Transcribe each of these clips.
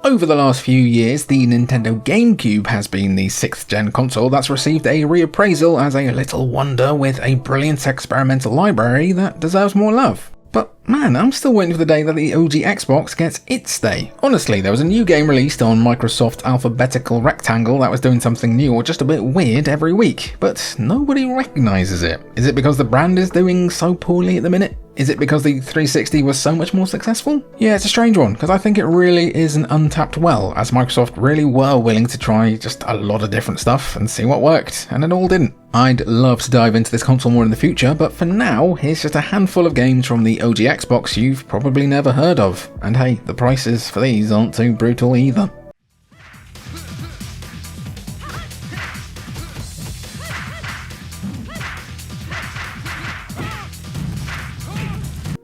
Over the last few years, the Nintendo GameCube has been the 6th gen console that's received a reappraisal as a little wonder with a brilliant experimental library that deserves more love. But man, I'm still waiting for the day that the OG Xbox gets its day. Honestly, there was a new game released on Microsoft Alphabetical Rectangle that was doing something new or just a bit weird every week, but nobody recognises it. Is it because the brand is doing so poorly at the minute? Is it because the 360 was so much more successful? Yeah, it's a strange one, because I think it really is an untapped well, as Microsoft really were willing to try just a lot of different stuff and see what worked, and it all didn't. I'd love to dive into this console more in the future, but for now, here's just a handful of games from the OG Xbox you've probably never heard of. And hey, the prices for these aren't too brutal either.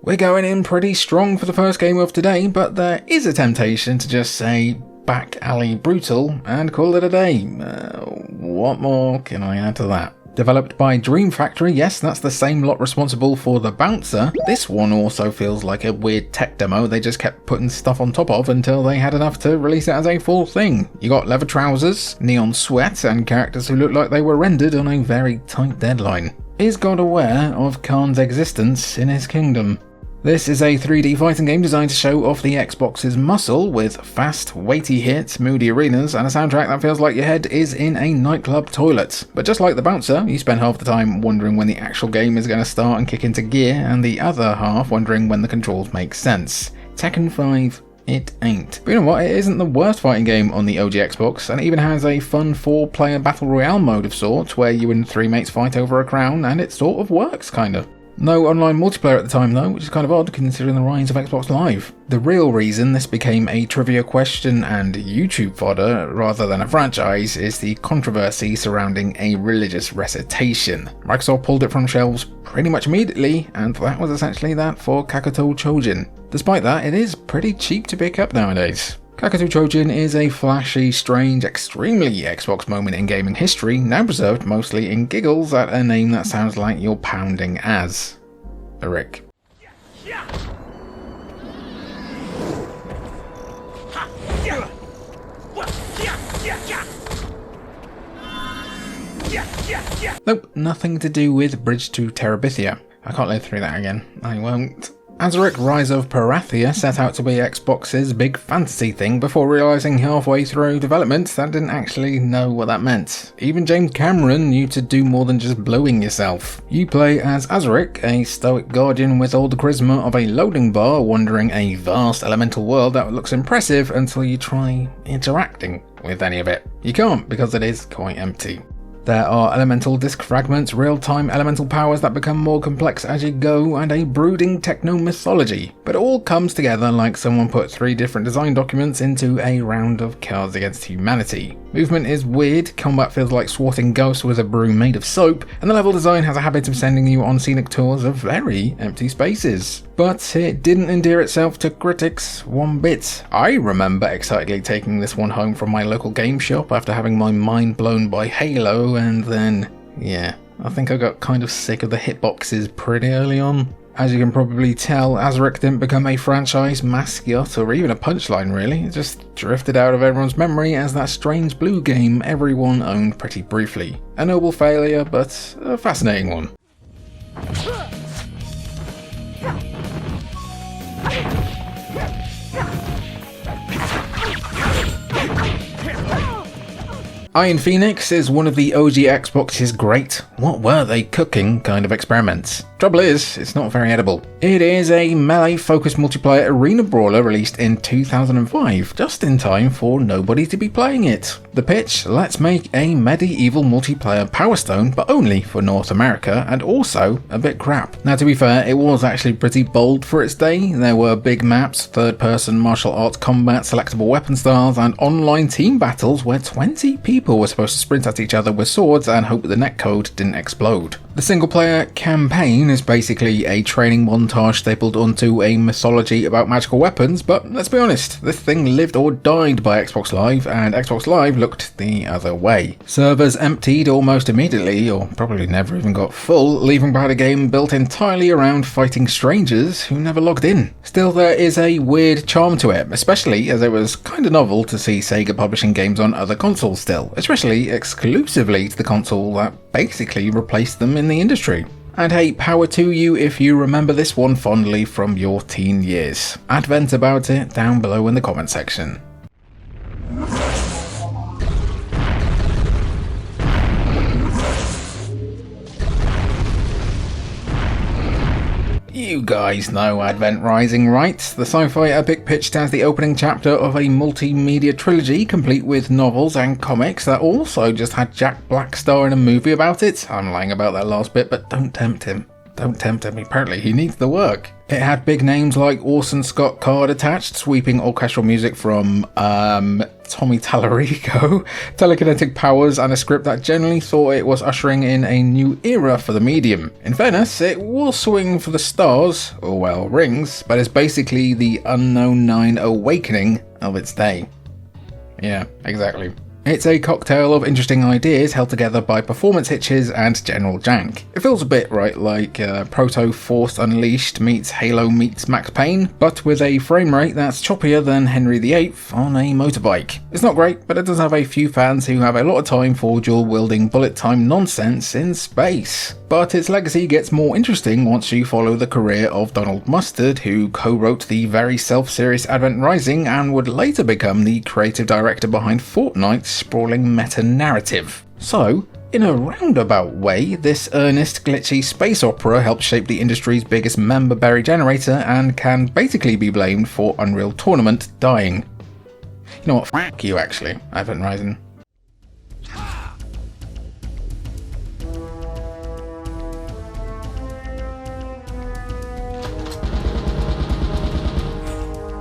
We're going in pretty strong for the first game of today, but there is a temptation to just say back alley brutal and call it a day. What more can I add to that? Developed by Dream Factory, yes, that's the same lot responsible for The Bouncer. This one also feels like a weird tech demo they just kept putting stuff on top of until they had enough to release it as a full thing. You got leather trousers, neon sweat, and characters who look like they were rendered on a very tight deadline. Is God aware of Khan's existence in his kingdom? This is a 3D fighting game designed to show off the Xbox's muscle with fast, weighty hits, moody arenas, and a soundtrack that feels like your head is in a nightclub toilet. But just like The Bouncer, you spend half the time wondering when the actual game is going to start and kick into gear, and the other half wondering when the controls make sense. Tekken 5, it ain't. But you know what, it isn't the worst fighting game on the OG Xbox, and it even has a fun 4-player battle royale mode of sorts, where you and 3 mates fight over a crown, and it sort of works, kinda. No online multiplayer at the time though, which is kind of odd considering the rise of Xbox Live. The real reason this became a trivia question and YouTube fodder rather than a franchise is the controversy surrounding a religious recitation. Microsoft pulled it from shelves pretty much immediately, and that was essentially that for Kakuto Chojin. Despite that, it is pretty cheap to pick up nowadays. Kakuto Chojin is a flashy, strange, extremely Xbox moment in gaming history, now preserved mostly in giggles at a name that sounds like you're pounding as a Rick. Nope, nothing to do with Bridge to Terabithia. I can't live through that again. I won't. Azuric Rise of Parathia set out to be Xbox's big fantasy thing before realising halfway through development that didn't actually know what that meant. Even James Cameron knew to do more than just blowing yourself. You play as Azuric, a stoic guardian with all the charisma of a loading bar wandering a vast elemental world that looks impressive until you try interacting with any of it. You can't, because it is quite empty. There are elemental disk fragments, real-time elemental powers that become more complex as you go, and a brooding techno-mythology. But it all comes together like someone put 3 different design documents into a round of Cards Against Humanity. Movement is weird, combat feels like swatting ghosts with a broom made of soap, and the level design has a habit of sending you on scenic tours of very empty spaces. But it didn't endear itself to critics one bit. I remember excitedly taking this one home from my local game shop after having my mind blown by Halo, and then, yeah, I think I got kind of sick of the hitboxes pretty early on. As you can probably tell, Azuric didn't become a franchise mascot or even a punchline really, it just drifted out of everyone's memory as that strange blue game everyone owned pretty briefly. A noble failure, but a fascinating one. Iron Phoenix is one of the OG Xbox's great what were they cooking kind of experiments. Trouble is, it's not very edible. It is a melee-focused multiplayer arena brawler released in 2005, just in time for nobody to be playing it. The pitch, let's make a medieval multiplayer Power Stone, but only for North America, and also a bit crap. Now to be fair, it was actually pretty bold for its day. There were big maps, third-person martial arts combat, selectable weapon styles, and online team battles where 20 people were supposed to sprint at each other with swords and hope the netcode didn't explode. The single-player campaign is basically a training montage stapled onto a mythology about magical weapons, but let's be honest, this thing lived or died by Xbox Live, and Xbox Live looked the other way. Servers emptied almost immediately, or probably never even got full, leaving behind a game built entirely around fighting strangers who never logged in. Still, there is a weird charm to it, especially as it was kinda novel to see Sega publishing games on other consoles still, especially exclusively to the console that basically replaced them in the industry. And hey, power to you if you remember this one fondly from your teen years. Advent about it down below in the comment section. You guys know Advent Rising, right? The sci-fi epic pitched as the opening chapter of a multimedia trilogy complete with novels and comics that also just had Jack Black star in a movie about it. I'm lying about that last bit, but don't tempt him. Don't tempt him, apparently he needs the work. It had big names like Orson Scott Card attached, sweeping orchestral music from, Tommy Tallarico, telekinetic powers, and a script that generally thought it was ushering in a new era for the medium. In fairness, it will swing for the stars, or well, rings, but it's basically the Unknown Nine awakening of its day. Yeah, exactly. It's a cocktail of interesting ideas held together by performance hitches and general jank. It feels a bit, right, like Proto Force Unleashed meets Halo meets Max Payne, but with a frame rate that's choppier than Henry VIII on a motorbike. It's not great, but it does have a few fans who have a lot of time for dual-wielding bullet time nonsense in space. But its legacy gets more interesting once you follow the career of Donald Mustard, who co-wrote the very self-serious Advent Rising and would later become the creative director behind Fortnite's sprawling meta-narrative. So, in a roundabout way, this earnest, glitchy space opera helped shape the industry's biggest member berry generator and can basically be blamed for Unreal Tournament dying. You know what, f*** you actually, Advent Rising.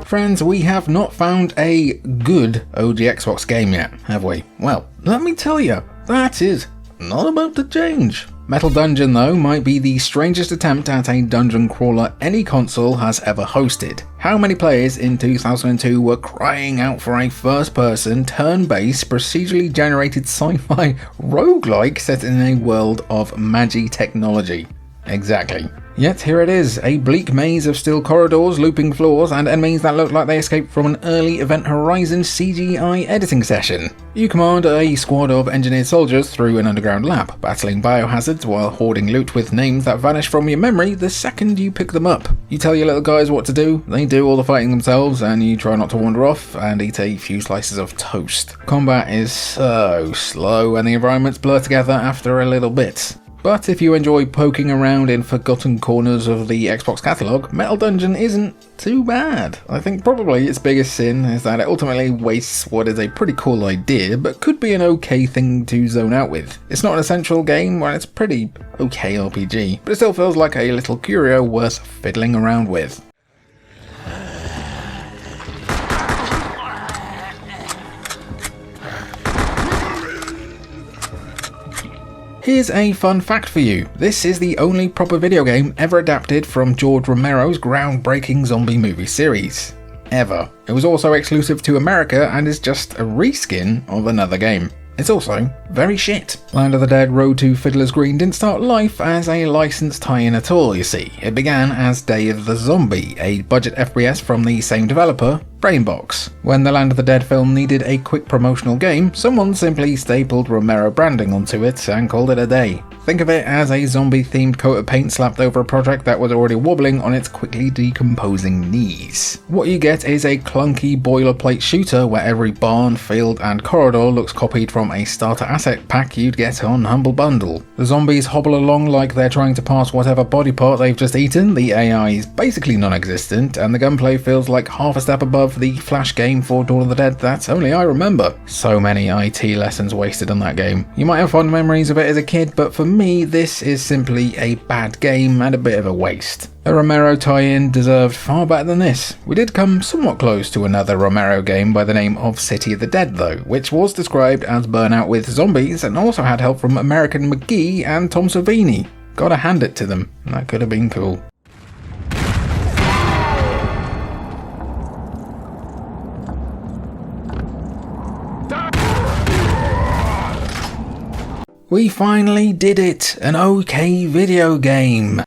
Friends, we have not found a good OG Xbox game yet, have we? Well, let me tell you, that is not about to change. Metal Dungeon, though, might be the strangest attempt at a dungeon crawler any console has ever hosted. How many players in 2002 were crying out for a first-person, turn-based, procedurally generated sci-fi roguelike set in a world of magi technology? Exactly. Yet here it is, a bleak maze of steel corridors, looping floors, and enemies that look like they escaped from an early Event Horizon CGI editing session. You command a squad of engineered soldiers through an underground lab, battling biohazards while hoarding loot with names that vanish from your memory the second you pick them up. You tell your little guys what to do, they do all the fighting themselves, and you try not to wander off and eat a few slices of toast. Combat is so slow, and the environments blur together after a little bit. But if you enjoy poking around in forgotten corners of the Xbox catalogue, Metal Dungeon isn't too bad. I think probably its biggest sin is that it ultimately wastes what is a pretty cool idea, but could be an okay thing to zone out with. It's not an essential game, well, it's a pretty okay RPG, but it still feels like a little curio worth fiddling around with. Here's a fun fact for you. This is the only proper video game ever adapted from George Romero's groundbreaking zombie movie series. Ever. It was also exclusive to America and is just a reskin of another game. It's also very shit. Land of the Dead Road to Fiddler's Green didn't start life as a licensed tie-in at all, you see. It began as Day of the Zombie, a budget FPS from the same developer, Brainbox. When the Land of the Dead film needed a quick promotional game, someone simply stapled Romero branding onto it and called it a day. Think of it as a zombie-themed coat of paint slapped over a project that was already wobbling on its quickly decomposing knees. What you get is a clunky boilerplate shooter where every barn, field and corridor looks copied from a starter asset pack you'd get on Humble Bundle. The zombies hobble along like they're trying to pass whatever body part they've just eaten, the AI is basically non-existent, and the gunplay feels like half a step above the Flash game for Dawn of the Dead that only I remember. So many IT lessons wasted on that game. You might have fond memories of it as a kid, but for me, this is simply a bad game and a bit of a waste. A Romero tie-in deserved far better than this. We did come somewhat close to another Romero game by the name of City of the Dead though, which was described as Burnout with zombies and also had help from American McGee and Tom Savini. Gotta hand it to them. That could have been cool. We finally did it! An okay video game!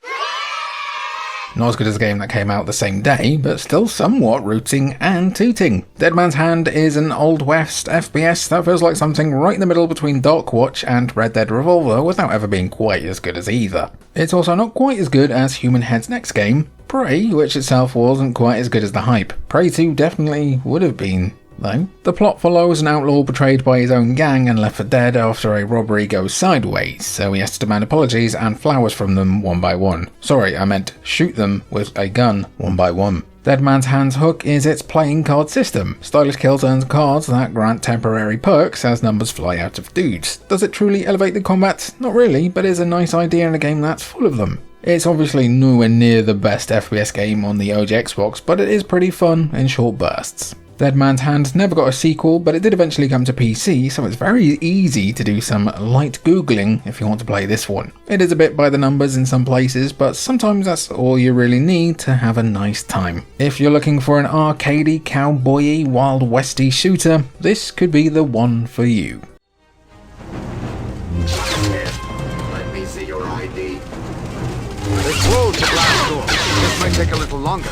Not as good as the game that came out the same day, but still somewhat rooting and tooting. Dead Man's Hand is an Old West FPS that feels like something right in the middle between Dark Watch and Red Dead Revolver without ever being quite as good as either. It's also not quite as good as Human Head's next game, Prey, which itself wasn't quite as good as the hype. Prey 2 definitely would have been, though. The plot follows an outlaw betrayed by his own gang and left for dead after a robbery goes sideways, so he has to demand apologies and flowers from them one by one. Sorry, I meant shoot them with a gun one by one. Dead Man's Hand's hook is its playing card system. Stylish kills earns cards that grant temporary perks as numbers fly out of dudes. Does it truly elevate the combat? Not really, but is a nice idea in a game that's full of them. It's obviously nowhere near the best FPS game on the OG Xbox, but it is pretty fun in short bursts. Dead Man's Hand never got a sequel, but it did eventually come to PC, so it's very easy to do some light googling if you want to play this one. It is a bit by the numbers in some places, but sometimes that's all you really need to have a nice time. If you're looking for an arcadey, cowboy-y, wild westy shooter, this could be the one for you. Let me see your ID. They closed the glass door. This might take a little longer.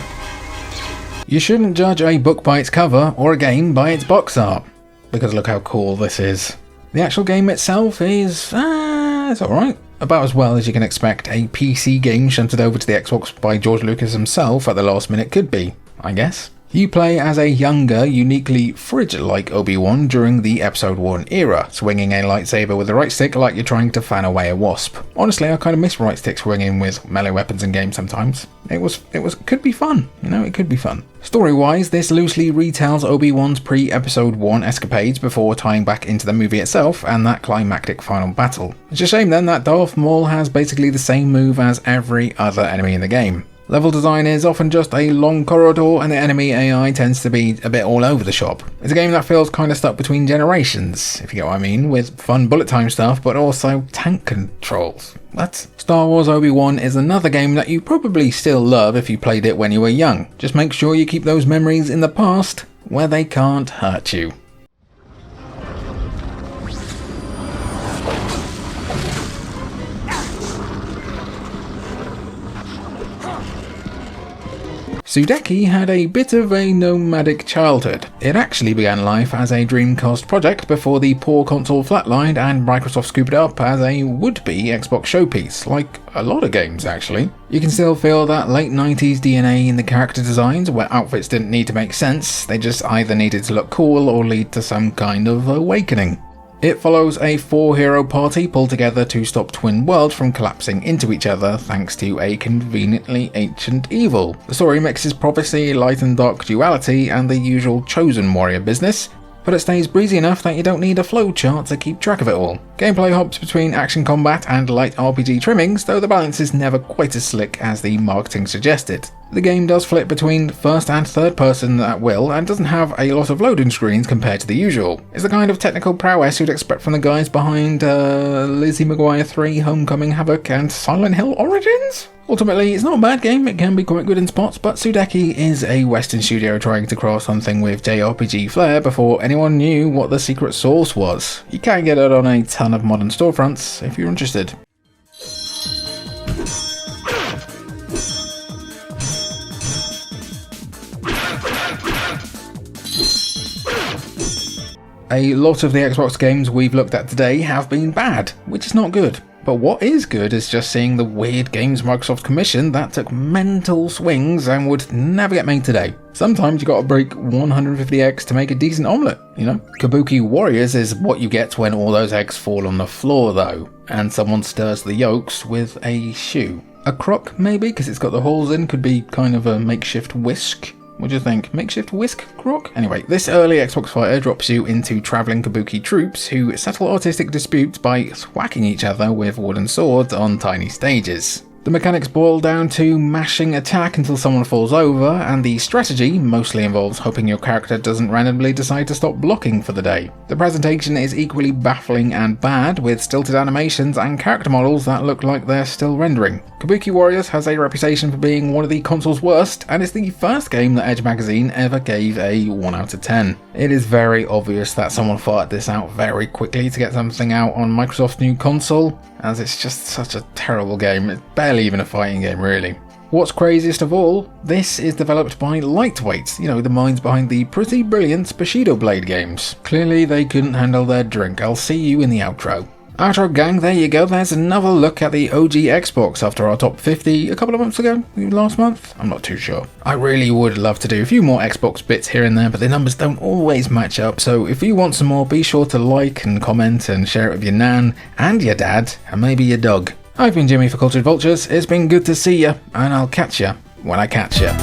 You shouldn't judge a BagelBytes cover or a game by its box art, because look how cool this is. The actual game itself is, it's alright. About as well as you can expect a PC game shunted over to the Xbox by George Lucas himself at the last minute could be, I guess. You play as a younger, uniquely Fridge-like Obi-Wan during the Episode 1 era, swinging a lightsaber with the right stick like you're trying to fan away a wasp. Honestly, I kind of miss right stick swinging with melee weapons in games sometimes. It could be fun, it could be fun. Story-wise, this loosely retells Obi-Wan's pre-Episode 1 escapades before tying back into the movie itself and that climactic final battle. It's a shame then that Darth Maul has basically the same move as every other enemy in the game. Level design is often just a long corridor and the enemy AI tends to be a bit all over the shop. It's a game that feels kind of stuck between generations, if you get what I mean, with fun bullet time stuff but also tank controls. What? Star Wars Obi-Wan is another game that you probably still love if you played it when you were young. Just make sure you keep those memories in the past where they can't hurt you. Sudeki had a bit of a nomadic childhood. It actually began life as a Dreamcast project before the poor console flatlined and Microsoft scooped it up as a would-be Xbox showpiece, like a lot of games actually. You can still feel that late 90s DNA in the character designs where outfits didn't need to make sense, they just either needed to look cool or lead to some kind of awakening. It follows a 4-hero party pulled together to stop twin worlds from collapsing into each other thanks to a conveniently ancient evil. The story mixes prophecy, light and dark duality, and the usual chosen warrior business, but it stays breezy enough that you don't need a flowchart to keep track of it all. Gameplay hops between action combat and light RPG trimmings, though the balance is never quite as slick as the marketing suggested. The game does flip between first and third person at will and doesn't have a lot of loading screens compared to the usual. It's the kind of technical prowess you'd expect from the guys behind Lizzie McGuire 3, Homecoming Havoc and Silent Hill Origins? Ultimately, it's not a bad game, it can be quite good in spots, but Sudeki is a Western studio trying to craft something with JRPG flair before anyone knew what the secret sauce was. You can get it on a ton of modern storefronts if you're interested. A lot of the Xbox games we've looked at today have been bad, which is not good. But what is good is just seeing the weird games Microsoft commissioned that took mental swings and would never get made today. Sometimes you gotta break 150 eggs to make a decent omelette, Kabuki Warriors is what you get when all those eggs fall on the floor though, and someone stirs the yolks with a shoe. A crock maybe, because it's got the holes in, could be kind of a makeshift whisk. What do you think? Makeshift whisk crock? Anyway, this early Xbox fighter drops you into travelling kabuki troops who settle artistic disputes by thwacking each other with wooden swords on tiny stages. The mechanics boil down to mashing attack until someone falls over, and the strategy mostly involves hoping your character doesn't randomly decide to stop blocking for the day. The presentation is equally baffling and bad, with stilted animations and character models that look like they're still rendering. Kabuki Warriors has a reputation for being one of the console's worst, and it's the first game that Edge magazine ever gave a 1 out of 10. It is very obvious that someone thought this out very quickly to get something out on Microsoft's new console, as it's just such a terrible game. It's barely even a fighting game, really. What's craziest of all, this is developed by Lightweight, the minds behind the pretty brilliant Bushido Blade games. Clearly they couldn't handle their drink. I'll see you in the outro. Outro gang, there you go, there's another look at the OG Xbox after our top 50 a couple of months ago, last month? I'm not too sure. I really would love to do a few more Xbox bits here and there, but the numbers don't always match up, so if you want some more, be sure to like and comment and share it with your nan, and your dad, and maybe your dog. I've been Jimmy for Cultured Vultures, it's been good to see ya, and I'll catch ya when I catch ya.